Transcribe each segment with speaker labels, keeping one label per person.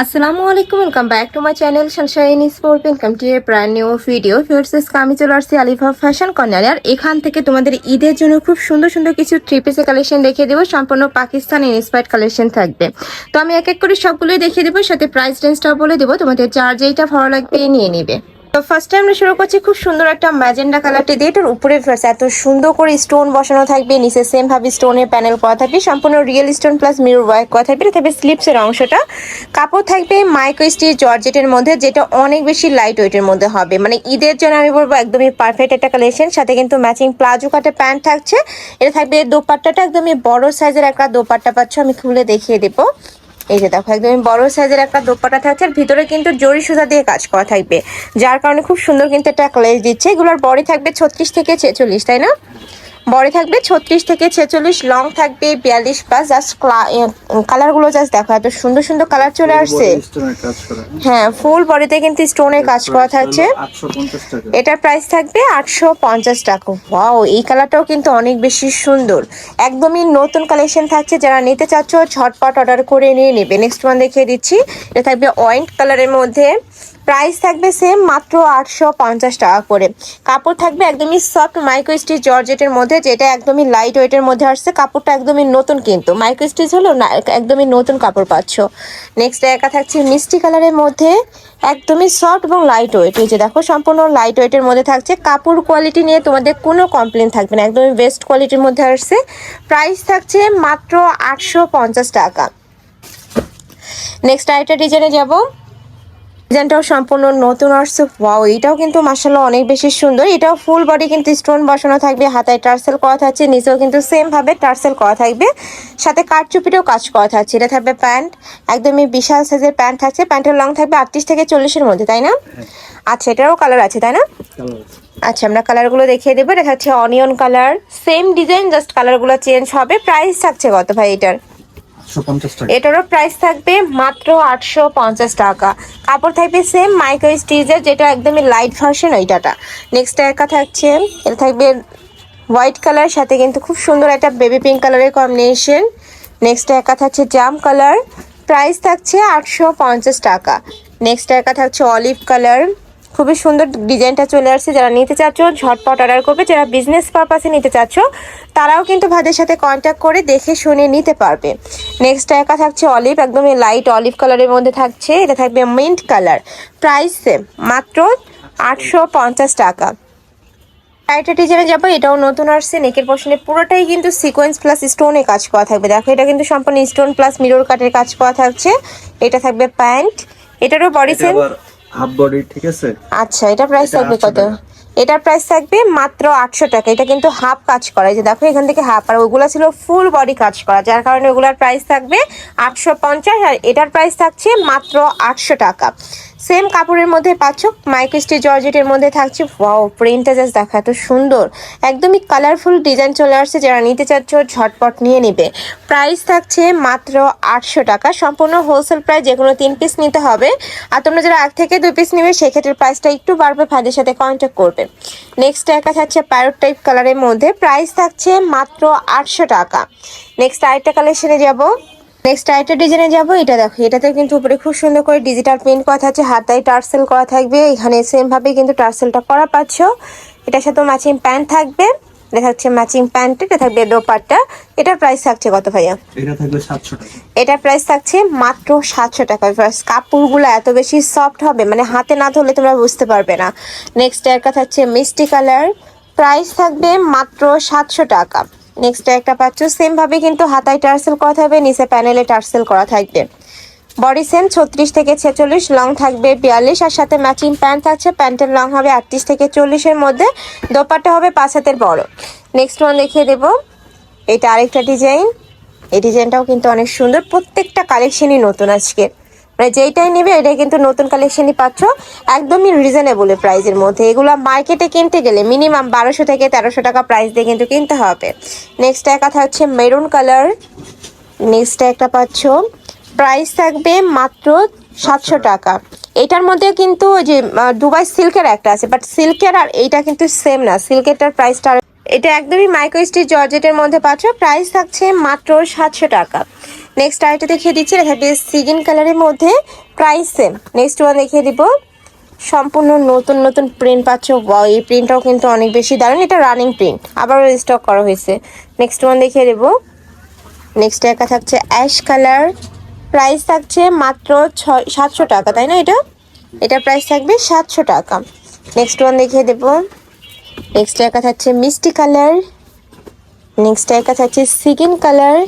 Speaker 1: আসসালামু আলাইকুম, welcome back to my channel sunshine sport. Welcome to a brand new video. ফিয়ার্সেস আমি চলে আসছি আলিফা ফ্যাশন কর্নারে। আর এখান থেকে তোমাদের ঈদের জন্য খুব সুন্দর সুন্দর কিছু থ্রি পিসের কালেকশন দেখিয়ে দেবো। সম্পূর্ণ পাকিস্তান ইন্সপায়ার্ড কালেকশন থাকবে। তো আমি এক এক করে সবগুলোই দেখিয়ে দেবো, সাথে প্রাইস রেঞ্জটাও বলে দেবো। তোমাদের যার যেইটা ভালো লাগবে নিয়ে নিবে। তো ফার্স্ট টাইম আমরা শুরু করছি খুব সুন্দর একটা ম্যাজেন্ডা কালারটি দিয়ে। এটার উপরে এত সুন্দর করে স্টোন বসানো থাকবে, নিচে সেম ভাবে স্টোনের প্যানেল করা থাকবে, সম্পূর্ণ real stone plus mirror work করা থাকবে। থাকবে স্লিপসের অংশটা, কাপড় থাকবে মাইক্রো স্টিচ জর্জেটের মধ্যে, যেটা অনেক বেশি লাইট ওয়েটের মধ্যে হবে। মানে ঈদের জন্য আমি বলবো একদমই পারফেক্ট একটা কালেকশন। সাথে কিন্তু ম্যাচিং প্লাজো কাটে প্যান্ট থাকছে। এটা থাকবে দোপাট্টাটা একদমই বড় সাইজের একটা দোপাট্টা পাচ্ছ, আমি খুলে দেখিয়ে দেবো। এই যে দেখো একদমই বড় সাইজের একটা দোপাট্টা থাকছে, আর ভিতরে কিন্তু জরি সুতা দিয়ে কাজ করা থাকবে, যার কারণে খুব সুন্দর কিন্তু একটা ক্লেজ দিচ্ছে। এগুলোর বডি থাকবে 36 থেকে 46, তাই না? বডি থাকবে 36 থেকে 46, লং থাকবে 42 প্লাস। জাস্ট কালারগুলো জাস্ট দেখো, এত সুন্দর সুন্দর কালার চলে আসছে। হ্যাঁ, ফুল বডিতে কিন্তু স্টোনের কাজ করা থাকছে। এটার প্রাইস থাকবে 850 টাকা। ওয়াও, এই কালারটাও কিন্তু অনেক বেশি সুন্দর, একদমই নতুন কালেকশন থাকছে। যারা নিতে চাচ্ছ ঝটপট অর্ডার করে নিয়ে নেবে। নেক্সট ওয়ান দেখিয়ে দিচ্ছি। এটা থাকবে ওয়াইন কালারের মধ্যে, প্রাইস থাকবে সেম মাত্র 850 টাকা করে। কাপড় থাকবে একদমই সফট মাইক্রো স্টিচ জর্জেটের মধ্যে, যেটা একদমই লাইট ওয়েটের মধ্যে আসছে। কাপড়টা একদমই নতুন, কিন্তু মাইক্রো স্টিচ হলো না, একদমই নতুন কাপড় পাচ্ছ। নেক্সট একা থাকছে মিষ্টি কালারের মধ্যে, একদমই সফট এবং লাইট ওয়েট। এই যে দেখো সম্পূর্ণ লাইট ওয়েটের মধ্যে থাকছে। কাপড় কোয়ালিটি নিয়ে তোমাদের কোনো কমপ্লেন থাকবে না, একদমই বেস্ট কোয়ালিটির মধ্যে আসছে। প্রাইস থাকছে মাত্র 850 টাকা। নেক্সট আরেকটা ডিজাইনে যাবো। ডিজাইনটাও সম্পূর্ণ নতুন আসছে। ওয়াও, এটাও কিন্তু মাশাআল্লাহ অনেক বেশি সুন্দর। এটাও ফুল বডি কিন্তু স্টোন বসানো থাকবে, হাতায় টার্সেল করা থাকছে, নিচেও কিন্তু সেম ভাবে টার্সেল করা থাকবে, সাথে কারচুপিটাও কাজ করা থাকছে। এটা থাকবে প্যান্ট, একদমই বিশাল সাইজের প্যান্ট থাকছে। প্যান্টের লং থাকবে 38 থেকে 40-এর মধ্যে, তাই না? আচ্ছা, এটারও কালার আছে, তাই না? আচ্ছা, আমরা কালারগুলো দেখিয়ে দেবো। এটা হচ্ছে onion colour, same design, just কালারগুলো চেঞ্জ হবে। প্রাইস থাকছে কত ভাই এটার? এটারও প্রাইস থাকবে মাত্র 850 টাকা। কাপড় থাকবে সেম মাইক্রো স্টিচের, যেটা একদমই লাইট ভার্সন ওইটাটা। নেক্সট একা থাকছে, এটা থাকবে হোয়াইট কালার, সাথে কিন্তু খুব সুন্দর একটা বেবি পিঙ্ক কালারের কম্বিনেশন। নেক্সট একা থাকছে জাম কালার, প্রাইস থাকছে 850 টাকা। নেক্সট একা থাকছে অলিভ কালার, খুবই সুন্দর ডিজাইনটা চলে আসছে। যারা নিতে চাচ্ছ ঝটপট অর্ডার করবে। যারা বিজনেস পারপাসে নিতে চাচ্ছ তারাও কিন্তু ভাইদের সাথে কন্ট্যাক্ট করে দেখে শুনে নিতে পারবে। নেক্সট একা থাকছে অলিভ, একদমই লাইট অলিভ কালারের মধ্যে থাকছে। এটা থাকবে মিন্ট কালার, প্রাইস সেম মাত্র 850 টাকা। আরেকটা ডিজাইনে যাবো, এটাও নতুন আসছে। নেকের পোর্শনে পুরোটাই কিন্তু সিকোয়েন্স প্লাস স্টোনে কাজ করা থাকবে। দেখো এটা কিন্তু সম্পূর্ণ স্টোন প্লাস মিরর কাটের কাজ করা থাকছে। এটা থাকবে প্যান্ট, এটারও বডি সেম
Speaker 2: হাফ বডি, ঠিক আছে।
Speaker 1: আচ্ছা, এটা প্রাইস থাকবে কত? এটার প্রাইস থাকবে মাত্র 800 টাকা। এটা কিন্তু হাফ কাজ করা, এই যে দেখো এখান থেকে হাফ, আর ওগুলা ছিল ফুল বডি কাজ করা, যার কারণে ওগুলার প্রাইস থাকবে 850, আর এটার প্রাইস থাকছে মাত্র 800 টাকা। সেম কাপড়ের মধ্যে পাচ্ছ, মাইক্রো স্টিচ জর্জেটের মধ্যে থাকছে। ওয়াও, প্রিন্টটা জাস্ট দেখা এত সুন্দর, একদমই কালারফুল ডিজাইন চলে আসছে। যারা নিতে চাচ্ছ ঝটপট নিয়ে নিবে। প্রাইস থাকছে মাত্র 800 টাকা, সম্পূর্ণ হোলসেল প্রাইস। যে কোনো 3 পিস নিতে হবে, আর তোমরা যারা 1 থেকে 2 পিস নিবে সেক্ষেত্রে প্রাইসটা একটু বাড়বে, ভাইদের সাথে কন্ট্যাক্ট করবে। নেক্সট একা থাকছে প্যারট টাইপ কালারের মধ্যে, প্রাইস থাকছে মাত্র 800 টাকা। নেক্সট আরেকটা কালেকশনে যাব। নেক্সট আরেকটা ডিজাইনে যাবো। এটা দেখো, এটাতে কিন্তু উপরে খুব সুন্দর করে ডিজিটাল প্রিন্ট করা থাকছে, হাতায় টার্সেল করা থাকবে। এখানে সেম ভাবে কিন্তু টার্সেলটা করা পাচ্ছ। এটার সাথে ম্যাচিং প্যান্ট থাকবে, এটা থাকছে ম্যাচিং প্যান্ট, এটা থাকবে দোপাট্টা। এটার প্রাইস থাকছে কত ভাইয়া?
Speaker 2: এটা থাকবে 700 টাকা।
Speaker 1: এটার প্রাইস থাকছে মাত্র 700 টাকা। কাপড়গুলো এত বেশি সফট হবে, মানে হাতে না ধরলে তোমরা বুঝতে পারবে না। নেক্সট একটা থাকছে মিষ্টি কালার, প্রাইস থাকবে মাত্র 700 টাকা। নেক্সট একটা পাচ্ছ, সেম ভাবে কিন্তু হাতায় টার্সেল করা থাকবে, নিচে প্যানেলে টার্সেল করা থাকবে। বডি সেম 36 থেকে 46, লং থাকবে 42, আর সাথে ম্যাচিং প্যান্ট থাকছে। প্যান্টের লং হবে 38 থেকে 40-এর মধ্যে, দোপাট্টা হবে 5 হাতের বড়। নেক্সট ওয়ান দেখিয়ে দেবো। এটা আরেকটা ডিজাইন, এই ডিজাইনটাও কিন্তু অনেক সুন্দর। প্রত্যেকটা কালেকশনই নতুন আজকে, মানে যেইটাই নেবে এটাই কিন্তু নতুন কালেকশনই পাচ্ছ, একদমই রিজনেবল প্রাইসের মধ্যে। এগুলো মার্কেটে কিনতে গেলে মিনিমাম 1200 থেকে 1300 টাকা প্রাইস দিয়ে কিন্তু কিনতে হবে। নেক্সট একটা হচ্ছে মেরুন কালার, নেক্সট একটা পাচ্ছ, প্রাইস থাকবে মাত্র 700 টাকা। এটার মধ্যে কিন্তু যে দুবাই সিল্কের একটা আছে, বাট সিল্কের আর এইটা কিন্তু সেম না, সিল্কেরটার প্রাইসটা। এটা একদমই মাইক্রো স্টিচ জর্জেটের মধ্যে পাচ্ছ, প্রাইস থাকছে মাত্র 700 টাকা। নেক্সট আইটা দেখিয়ে দিচ্ছি, এটা থাকবে সিগিন কালারের মধ্যে, প্রাইস সেম। নেক্সট ওয়ান দেখিয়ে দিব, সম্পূর্ণ নতুন নতুন প্রিন্ট পাচ্ছ। ওয়াও, এই প্রিন্টটাও কিন্তু অনেক বেশি দারুণ, এটা রানিং প্রিন্ট, আবারও স্টক করা হয়েছে। নেক্সট ওয়ান দেখিয়ে দেবো। নেক্সট একা থাকছে অ্যাশ কালার, প্রাইস থাকছে মাত্র 700 টাকা, তাই না? এটা প্রাইস থাকবে 700 টাকা। নেক্সট ওয়ান দেখিয়ে দেবো। নেক্সট একা থাকছে মিষ্টি কালার, নেক্সট একা থাকছে সিগিন কালার,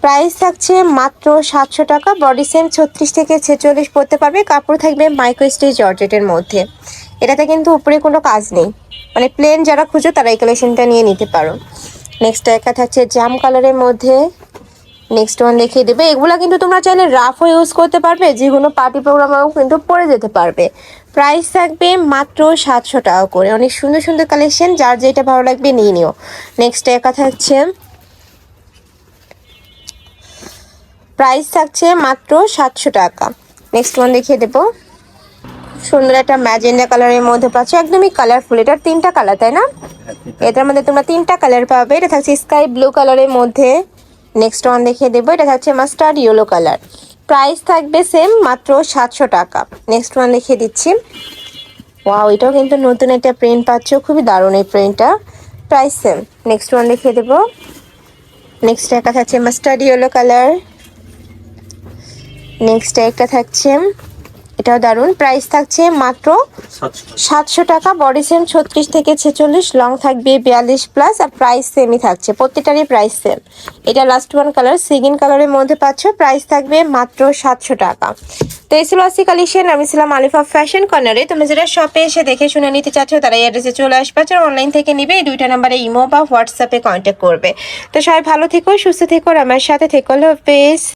Speaker 1: প্রাইস থাকছে মাত্র 700 টাকা। বডি সেম 36 থেকে 46 পরতে পারবে। কাপড় থাকবে মাইক্রো স্টিচ জর্জেটের মধ্যে। এটাতে কিন্তু উপরে কোনো কাজ নেই, মানে প্লেন যারা খুঁজো তারা এই কালেকশনটা নিয়ে নিতে পারো। নেক্সট একা থাকছে জাম কালারের মধ্যে। নেক্সট ওয়ান দেখিয়ে দেবে। এগুলা কিন্তু তোমরা চাইলে রাফও ইউজ করতে পারবে, যে কোনো পার্টি প্রোগ্রামেও কিন্তু পরে যেতে পারবে। প্রাইস থাকবে মাত্র 700 টাকা করে। অনেক সুন্দর সুন্দর কালেকশন, যার যেটা ভালো লাগবে নিয়ে নিও। নেক্সট একা থাকছে, প্রাইস থাকছে মাত্র 700 টাকা। নেক্সট ওয়ান দেখিয়ে দেবো। সুন্দর একটা ম্যাজেন্ডা কালারের মধ্যে পাচ্ছ, একদমই কালারফুল। এটার 3টা কালার, তাই না? এটার মধ্যে তোমরা 3টা কালার পাবে। এটা থাকছে স্কাই ব্লু কালারের মধ্যে। নেক্সট ওয়ান দেখিয়ে দেবো, এটা থাকছে মাস্টার্ড ইয়েলো কালার। প্রাইস থাকবে সেম, মাত্র 700 টাকা। নেক্সট ওয়ান দেখিয়ে দিচ্ছি। ওয়াও, এটাও কিন্তু নতুন একটা প্রিন্ট পাচ্ছ, খুবই দারুণ এই প্রিন্টটা। Price same. নেক্সট ওয়ান দেখিয়ে দেবো। নেক্সট একটা থাকছে মাস্টার্ড ইয়েলো কালার। নেক্সট একটা থাকছে, এটাও দারুণ, প্রাইস থাকছে মাত্র 700 টাকা। বডি সেম 36 থেকে 46, লং থাকবে 42+, আর প্রাইস সেমই থাকছে, প্রত্যেকটারই প্রাইস সেম। এটা লাস্ট ওয়ান কালার সিগিন কালারের মধ্যে পাচ্ছ, প্রাইস থাকবে মাত্র 700 টাকা। তো এই ছিল আজকে কালেকশন। আমি ছিলাম আলিফা ফ্যাশন কর্নারে। তুমি যারা শপে এসে দেখে শুনে নিতে চাচ্ছ তারা এই অ্যাড্রেসে চলে আসবে, আর অনলাইন থেকে নিবে এই 2টা নাম্বারে ইমো বা হোয়াটসঅ্যাপে কন্ট্যাক্ট করবে। তো সবাই ভালো থেকো, সুস্থ থেকো, আমার সাথে থেকো। আল্লাহ হাফেজ।